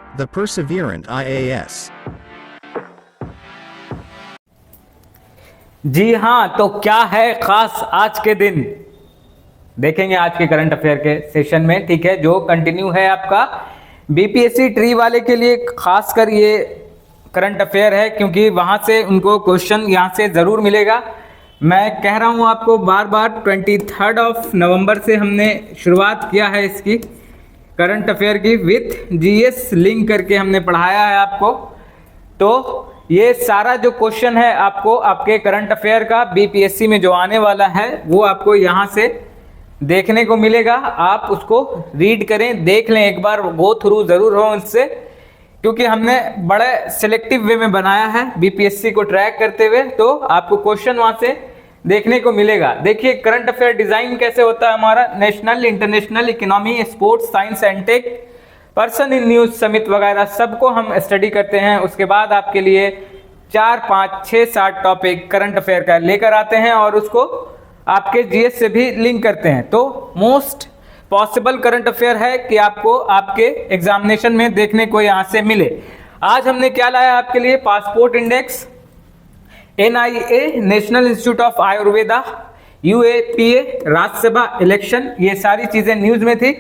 The Perseverant IAS. जी हाँ, तो क्या है खास आज के दिन देखेंगे आज के करंट अफेयर के सेशन में, ठीक है, जो कंटिन्यू है आपका बीपीएससी ट्री वाले के लिए खास कर ये करंट अफेयर है, क्योंकि वहां से उनको क्वेश्चन यहाँ से जरूर मिलेगा। मैं कह रहा हूँ आपको बार बार, 23 नवंबर से हमने शुरुआत किया है इसकी करंट अफेयर की, विथ जीएस लिंक करके हमने पढ़ाया है आपको। तो ये सारा जो क्वेश्चन है आपको आपके करंट अफेयर का बीपीएससी में जो आने वाला है वो आपको यहाँ से देखने को मिलेगा। आप उसको रीड करें, देख लें, एक बार गो थ्रू जरूर हो उससे, क्योंकि हमने बड़े सिलेक्टिव वे में बनाया है बीपीएससी को ट्रैक करते हुए, तो आपको क्वेश्चन वहां से देखने को मिलेगा। देखिए करंट अफेयर डिजाइन कैसे होता है हमारा, national, international, economy, sports, science and tech, person in news summit वगैरह सबको हम स्टडी करते हैं। उसके बाद आपके लिए 4, 5, 6, 7 टॉपिक करंट अफेयर का लेकर आते हैं और उसको आपके जीएस से भी लिंक करते हैं। तो मोस्ट पॉसिबल करंट अफेयर है कि आपको आपके एग्जामिनेशन में देखने को यहां से मिले। आज हमने क्या लाया आपके लिए, passport index, NIA national institute of Ayurveda, UAPA, Rajya Sabha election, ये सारी चीजें न्यूज में थी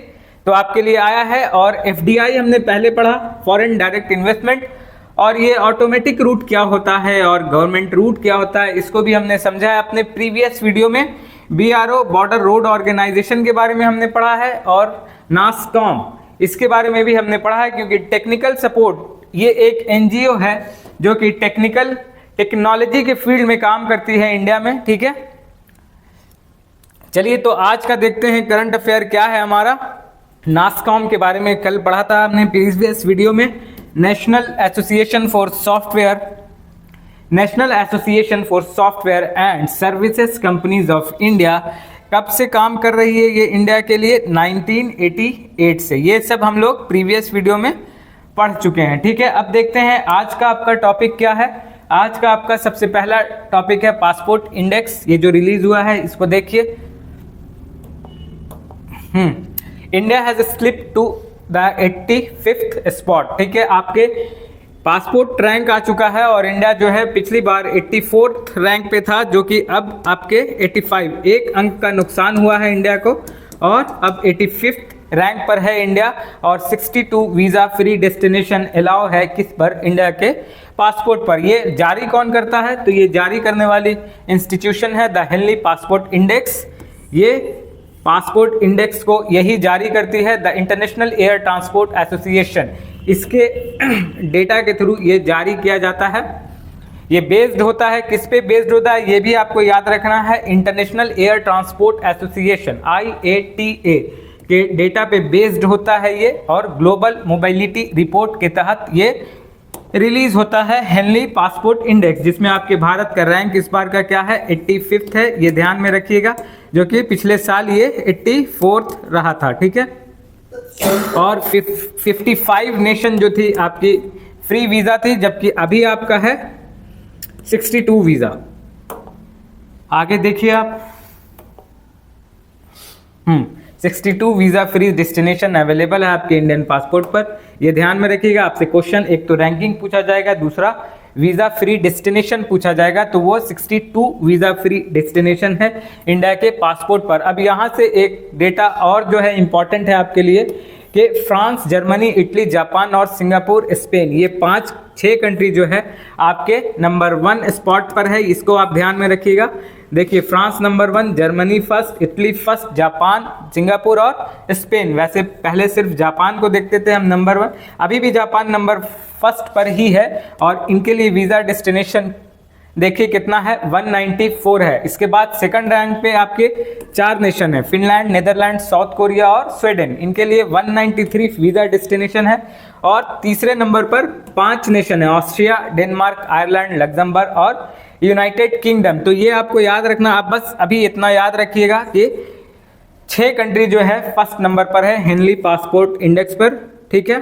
तो आपके लिए आया है। और एफडीआई हमने पहले पढ़ा, फॉरेन डायरेक्ट इन्वेस्टमेंट, और ये ऑटोमेटिक रूट क्या होता है और गवर्नमेंट रूट क्या होता है, इसको भी हमने समझा है अपने प्रीवियस वीडियो में। बीआरओ, बॉर्डर रोड ऑर्गेनाइजेशन के बारे में हमने पढ़ा है, और नासकॉम, इसके बारे में भी हमने पढ़ा है, क्योंकि टेक्निकल सपोर्ट ये एक एनजीओ है जो कि टेक्नोलॉजी के फील्ड में काम करती है इंडिया में, ठीक है। चलिए तो आज का देखते हैं करंट अफेयर क्या है हमारा। नासकॉम के बारे में कल पढ़ा था हमने प्रीवियस वीडियो में। National association for software and services companies of India कब से काम कर रही है ये इंडिया के लिए, 1988 से। ये सब हम लोग प्रीवियस वीडियो में पढ़ चुके हैं, ठीक है। अब देखते हैं आज का आपका टॉपिक क्या है। आज का आपका सबसे पहला टॉपिक है पासपोर्ट इंडेक्स, ये जो रिलीज हुआ है इसको देखिए। India has slip to the 85th spot, ठीक है। आपके पासपोर्ट रैंक आ चुका है और इंडिया जो है पिछली बार 84th रैंक पे था, जो कि अब आपके 85, एक अंक का नुकसान हुआ है इंडिया को, और अब 85th रैंक पर है इंडिया। और 62 वीजा फ्री डेस्टिनेशन अलाउ है किस पर, इंडिया के पासपोर्ट पर। ये जारी कौन करता है, तो ये जारी करने वाली इंस्टीट्यूशन है द हेनली पासपोर्ट इंडेक्स। ये पासपोर्ट इंडेक्स को यही जारी करती है the international air transport association. इसके डेटा के थ्रू ये जारी किया जाता है। ये बेस्ड होता है, किस पे बेस्ड होता है ये भी आपको याद रखना है, international air transport association IATA के डेटा पे बेस्ड होता है ये, और ग्लोबल मोबिलिटी रिपोर्ट के तहत ये रिलीज होता है हेनली पासपोर्ट इंडेक्स, जिसमें आपके भारत का रैंक इस बार का क्या है, 85th है, ये ध्यान में रखिएगा, जो कि पिछले साल ये 84th रहा था, ठीक है। और 55 नेशन जो थी आपकी फ्री वीजा थी, जबकि अभी आपका है 62 वीजा। आगे देखिए आप, 62 वीजा फ्री डेस्टिनेशन अवेलेबल है आपके इंडियन पासपोर्ट पर, ये ध्यान में रखिएगा। आपसे क्वेश्चन एक तो रैंकिंग पूछा जाएगा, दूसरा वीजा फ्री डेस्टिनेशन पूछा जाएगा, तो वो 62 वीजा फ्री डेस्टिनेशन है इंडिया के पासपोर्ट पर। अब यहाँ से एक डेटा और जो है इंपॉर्टेंट है आपके लिए, कि फ्रांस, जर्मनी, इटली, जापान और सिंगापुर, स्पेन, ये 5-6 कंट्री जो है आपके नंबर 1 स्पॉट पर है, इसको आप ध्यान में रखिएगा। देखिए France number 1, Germany first, Italy first, Japan, Singapore और स्पेन। वैसे पहले सिर्फ जापान को देखते थे हम नंबर 1, अभी भी जापान नंबर फर्स्ट पर ही है। और इनके लिए वीजा डेस्टिनेशन देखिए कितना है, 194 है। इसके बाद सेकंड रैंक पे आपके 4 नेशन है, फिनलैंड, नेदरलैंड, साउथ कोरिया और स्वीडन, इनके लिए 193 वीजा डेस्टिनेशन है। और तीसरे नंबर पर 5 नेशन है, ऑस्ट्रिया, डेनमार्क, आयरलैंड, लग्जमबर्ग और यूनाइटेड किंगडम। तो ये आपको याद रखना, आप बस अभी इतना याद रखिएगा कि 6 कंट्री जो है फर्स्ट नंबर पर है हेनली पासपोर्ट इंडेक्स पर, ठीक है।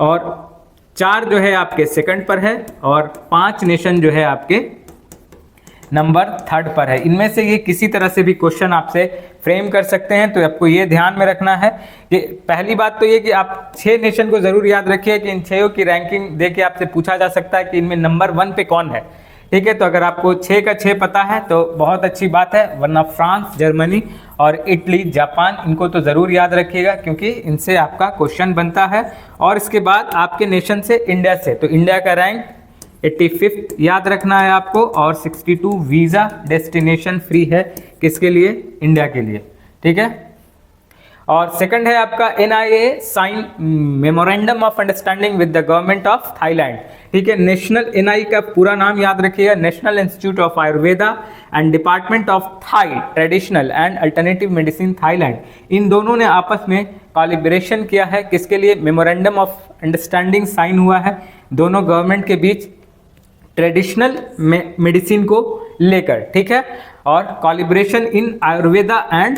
और 4 जो है आपके सेकंड पर है, और 5 नेशन जो है आपके नंबर 3rd पर है। इनमें से ये किसी तरह से भी क्वेश्चन आपसे फ्रेम कर सकते हैं। तो आपको ये ध्यान में रखना है कि पहली बात तो ये कि आप 6 नेशन को जरूर याद रखिए कि इन 6 की रैंकिंग देके आपसे पूछा जा सकता है कि इनमें नंबर 1 पे कौन है। ठीक है, तो अगर आपको 6 का 6 पता है तो बहुत अच्छी बात है, वरना फ्रांस, जर्मनी और इटली, जापान, इनको तो ज़रूर याद रखिएगा क्योंकि इनसे आपका क्वेश्चन बनता है। और इसके बाद आपके नेशन से इंडिया से, तो इंडिया का रैंक 85th याद रखना है आपको, और 62 वीज़ा डेस्टिनेशन फ्री है किसके लिए? इंडिया के लिए। ठीक है, और सेकंड है आपका NIA sign memorandum of understanding with the government of Thailand. ठीक है, नेशनल NIA का पूरा नाम याद रखिएगा, national institute of Ayurveda and department of Thai traditional and alternative medicine Thailand. इन दोनों ने आपस में कोलैबोरेशन किया है, किसके लिए? मेमोरेंडम ऑफ अंडरस्टैंडिंग साइन हुआ है दोनों गवर्नमेंट के बीच ट्रेडिशनल मेडिसिन को लेकर। ठीक है, और collaboration in Ayurveda and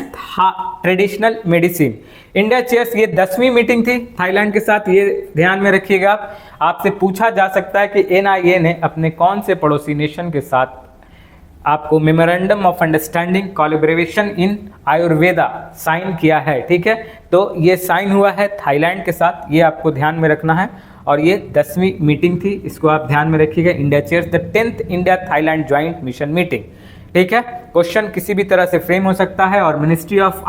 traditional medicine. India chairs, ये 10वीं मीटिंग थी थाईलैंड के साथ, ये ध्यान में रखिएगा। आपसे पूछा जा सकता है कि NIA ने अपने कौन से पड़ोसी नेशन के साथ आपको memorandum of understanding collaboration in Ayurveda sign किया है। ठीक है, तो ये साइन हुआ है थाईलैंड के साथ, ये आपको ध्यान में रखना है। और ये 10वीं मीटिंग थी, इसको आप ध्यान में रखिएगा। India chairs the 10th India Thailand joint mission meeting. ठीक है, क्वेश्चन किसी भी तरह से फ्रेम हो सकता है। और ministry of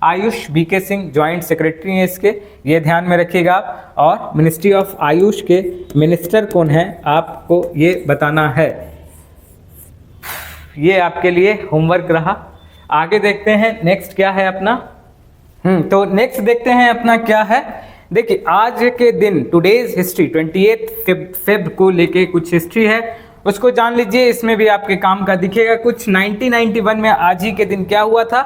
Ayush BK Singh joint secretary हैं इसके, ये ध्यान में रखिएगा आप। और मिनिस्ट्री ऑफ आयुष के मिनिस्टर कौन है आपको ये बताना है, ये आपके लिए होमवर्क रहा। आगे देखते हैं नेक्स्ट क्या है अपना। तो नेक्स्ट देखते हैं अपना क्या है। देखिए आज के दिन टुडेज हिस्ट्री 28 फेब को लेके कुछ हिस्ट्री है, उसको जान लीजिए, इसमें भी आपके काम का दिखेगा कुछ। 1991 में आज ही के दिन क्या हुआ था?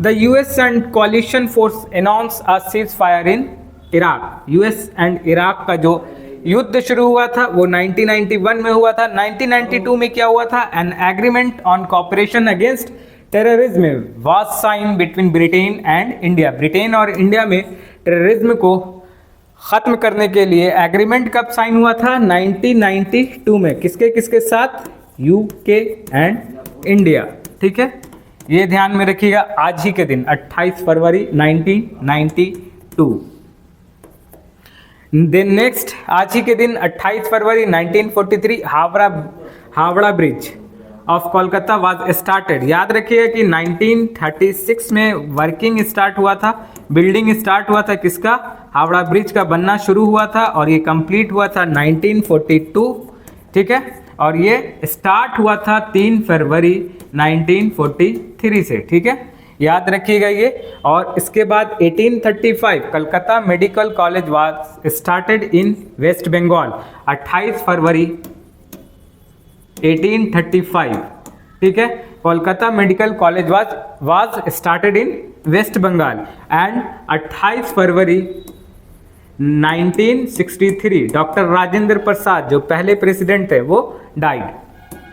The US and coalition force announce a cease fire in Iraq. US and Iraq का जो युद्ध शुरू हुआ था वो 1991 में हुआ था। 1992 में क्या हुआ था? An agreement on cooperation against terrorism was sign between Britain and India. Britain और इंडिया में टेररिज्म को खत्म करने के लिए एग्रीमेंट कब साइन हुआ था? 1992 में। किसके किसके साथ? UK and India. ठीक है, ये ध्यान में रखिएगा। आज ही के दिन 28 फरवरी 1992। देन नेक्स्ट आज ही के दिन 28 फरवरी 1943 Howrah bridge of Kolkata was started. याद रखिएगा कि 1936 में वर्किंग स्टार्ट हुआ था, बिल्डिंग स्टार्ट हुआ था किसका? हावड़ा ब्रिज का बनना शुरू हुआ था और ये कंप्लीट हुआ था 1942। ठीक है, और ये स्टार्ट हुआ था 3 फरवरी 1943 से। ठीक है, याद रखिएगा ये। और इसके बाद 1835 Calcutta medical college was started in West Bengal. 28 फरवरी 1835। ठीक है, Kolkata medical college was started in West Bengal. And 28 फरवरी 1963 डॉक्टर राजेंद्र प्रसाद जो पहले प्रेसिडेंट थे वो डाइड।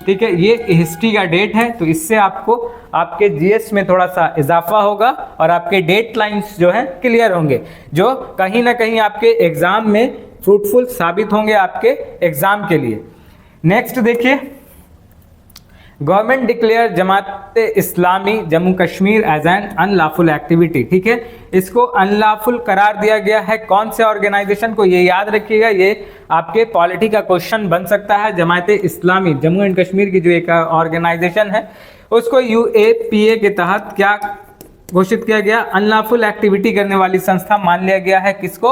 ठीक है, ये हिस्ट्री का डेट है, तो इससे आपको आपके GS में थोड़ा सा इजाफा होगा और आपके डेट लाइंस जो है क्लियर होंगे, जो कहीं ना कहीं आपके एग्जाम में फ्रूटफुल साबित होंगे आपके एग्जाम के लिए। नेक्स्ट देखिए, government declare Jamaat Islami Jammu Kashmir as an unlawful activity. ठीक है, इसको अनलॉफुल करार दिया गया है कौन से ऑर्गेनाइजेशन को? ये याद रखिएगा, ये आपके पॉलिटी का क्वेश्चन बन सकता है। जमात इस्लामी जम्मू एंड कश्मीर की जो एक ऑर्गेनाइजेशन है उसको UAPA के तहत क्या घोषित किया गया? अनलॉफुल एक्टिविटी करने वाली संस्था मान लिया गया है। किसको?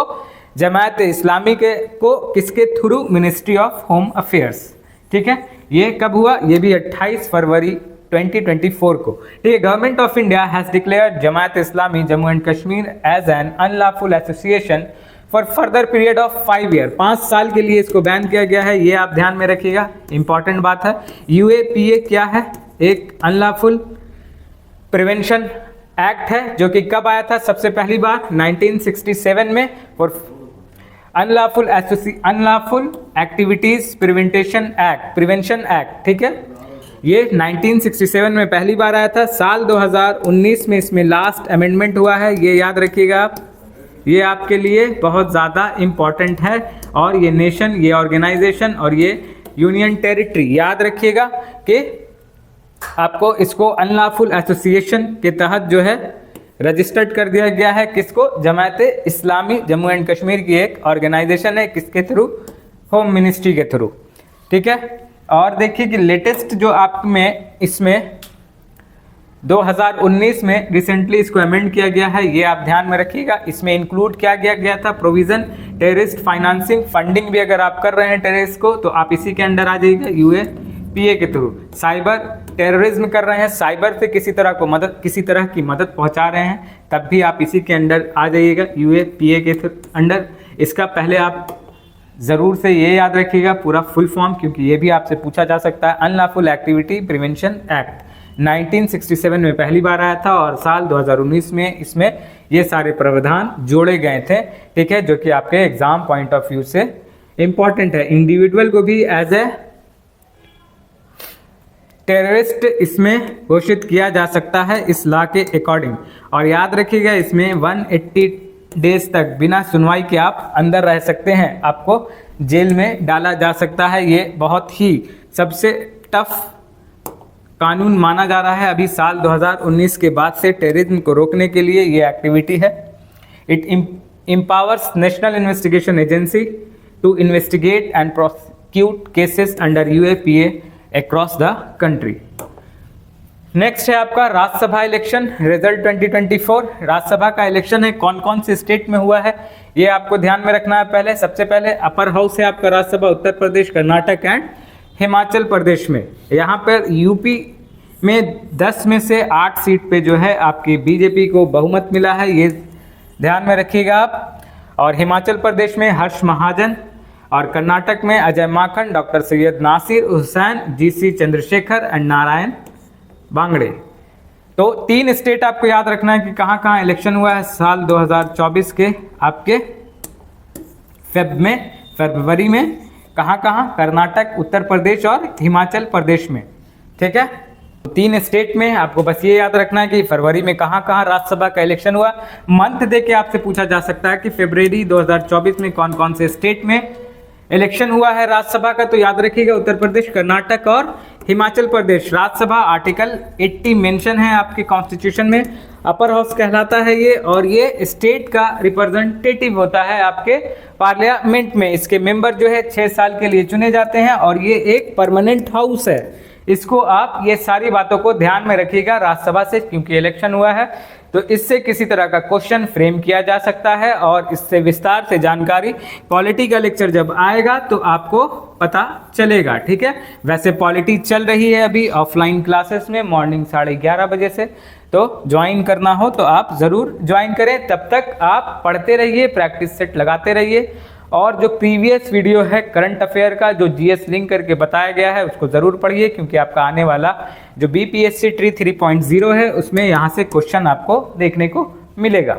जमात इस्लामी को किसके through? Ministry of home affairs. ठीक है, ये कब हुआ? ये भी 28 फरवरी 2024 को। ठीक है, government of India has declared Jamaat Islami Jammu and Kashmir as an unlawful association for further period of 5 year. 5 साल के लिए इसको बैन किया गया है, ये आप ध्यान में रखिएगा, इंपॉर्टेंट बात है। UAPA क्या है? एक अनलॉफुल प्रिवेंशन एक्ट है जो कि कब आया था? सबसे पहली बार 1967 में for unlawful activities prevention act. ठीक है, ये 1967 में पहली बार आया था। साल 2019 में इसमें लास्ट अमेंडमेंट हुआ है, ये याद रखिएगा आप, ये आपके लिए बहुत ज़्यादा इम्पॉर्टेंट है। और ये नेशन, ये ऑर्गेनाइजेशन और ये यूनियन टेरिटरी, याद रखिएगा कि आपको इसको अनलॉफुल एसोसिएशन के तहत जो है रजिस्टर्ड कर दिया गया है। किसको? जमायते इस्लामी जम्मू एंड कश्मीर की एक ऑर्गेनाइजेशन है। किसके थ्रू? होम मिनिस्ट्री के थ्रू। ठीक है। और देखिए कि लेटेस्ट जो आप में इसमें 2019 में रिसेंटली इसको अमेंड किया गया है, ये आप ध्यान में रखिएगा। इसमें इंक्लूड किया गया था प्रोविजन टेररिस्ट फाइनेंसिंग, फंडिंग भी अगर आप कर रहे हैं टेररिस्ट को तो आप इसी के अंडर आ जाइएगा यूएपीए के थ्रू। साइबर टेररिज्म कर रहे हैं, साइबर से किसी तरह की मदद पहुंचा रहे हैं, तब भी आप इसी के अंडर आ जाइएगा यूएपीए के अंडर। इसका पहले आप ज़रूर से ये याद रखिएगा पूरा फुल फॉर्म, क्योंकि ये भी आपसे पूछा जा सकता है। अनलॉफुल एक्टिविटी प्रिवेंशन एक्ट 1967 में पहली बार आया था और साल 2019 में इसमें ये सारे प्रावधान जोड़े गए थे। ठीक है, जो कि आपके एग्जाम पॉइंट ऑफ व्यू से इंपॉर्टेंट है। इंडिविजुअल को भी एज ए टेररिस्ट इसमें घोषित किया जा सकता है इस लॉ के अकॉर्डिंग। और याद रखिएगा इसमें 180 डेज तक बिना सुनवाई के आप अंदर रह सकते हैं, आपको जेल में डाला जा सकता है। ये बहुत ही सबसे टफ कानून माना जा रहा है अभी साल 2019 के बाद से टेररिज्म को रोकने के लिए ये एक्टिविटी है। It empowers national investigation agency to investigate and prosecute cases under UAPA across the country. Next है आपका राज्यसभा इलेक्शन रिजल्ट 2024। राज्यसभा का इलेक्शन है, कौन कौन से स्टेट में हुआ है ये आपको ध्यान में रखना है। पहले सबसे पहले अपर हाउस है आपका राज्यसभा उत्तर प्रदेश, कर्नाटक एंड हिमाचल प्रदेश में। यहाँ पर यूपी में 10 में से 8 सीट पे जो है आपकी बीजेपी को बहुमत मिला है, ये ध्यान में रखिएगा आप। और हिमाचल प्रदेश में हर्ष महाजन, और कर्नाटक में Ajay Maken, doctor Syed Nasir Hussain, GC Chandrashekhar and Narayan Bangade. तो 3 स्टेट आपको याद रखना है कि कहाँ कहाँ इलेक्शन हुआ है साल 2024 के आपके फरवरी में, कहाँ कहाँ? कर्नाटक, उत्तर प्रदेश और हिमाचल प्रदेश में। ठीक है, 3 स्टेट में आपको बस ये याद रखना है कि फरवरी में कहाँ कहाँ राज्यसभा का इलेक्शन हुआ। मंथ दे के आपसे पूछा जा सकता है कि फरवरी 2024 में कौन कौन से स्टेट में इलेक्शन हुआ है राज्यसभा का, तो याद रखिएगा उत्तर प्रदेश, कर्नाटक और हिमाचल प्रदेश। राज्यसभा आर्टिकल 80 मेंशन है आपके कॉन्स्टिट्यूशन में, अपर हाउस कहलाता है ये, और ये स्टेट का रिप्रेजेंटेटिव होता है आपके पार्लियामेंट में। इसके मेंबर जो है 6 साल के लिए चुने जाते हैं और ये एक परमानेंट हाउस है। इसको आप ये सारी बातों को ध्यान में रखिएगा राज्यसभा से, क्योंकि इलेक्शन हुआ है तो इससे किसी तरह का क्वेश्चन फ्रेम किया जा सकता है और इससे विस्तार से जानकारी पॉलिटी का लेक्चर जब आएगा तो आपको पता चलेगा। ठीक है, वैसे पॉलिटी चल रही है अभी ऑफलाइन क्लासेस में मॉर्निंग 11:30 बजे से, तो ज्वाइन करना हो तो आप ज़रूर ज्वाइन करें। तब तक आप पढ़ते रहिए, प्रैक्टिस सेट लगाते रहिए, और जो प्रीवियस वीडियो है करंट अफेयर का जो जीएस लिंक करके बताया गया है उसको ज़रूर पढ़िए, क्योंकि आपका आने वाला जो बीपीएससी ट्री 3.0 है उसमें यहाँ से क्वेश्चन आपको देखने को मिलेगा।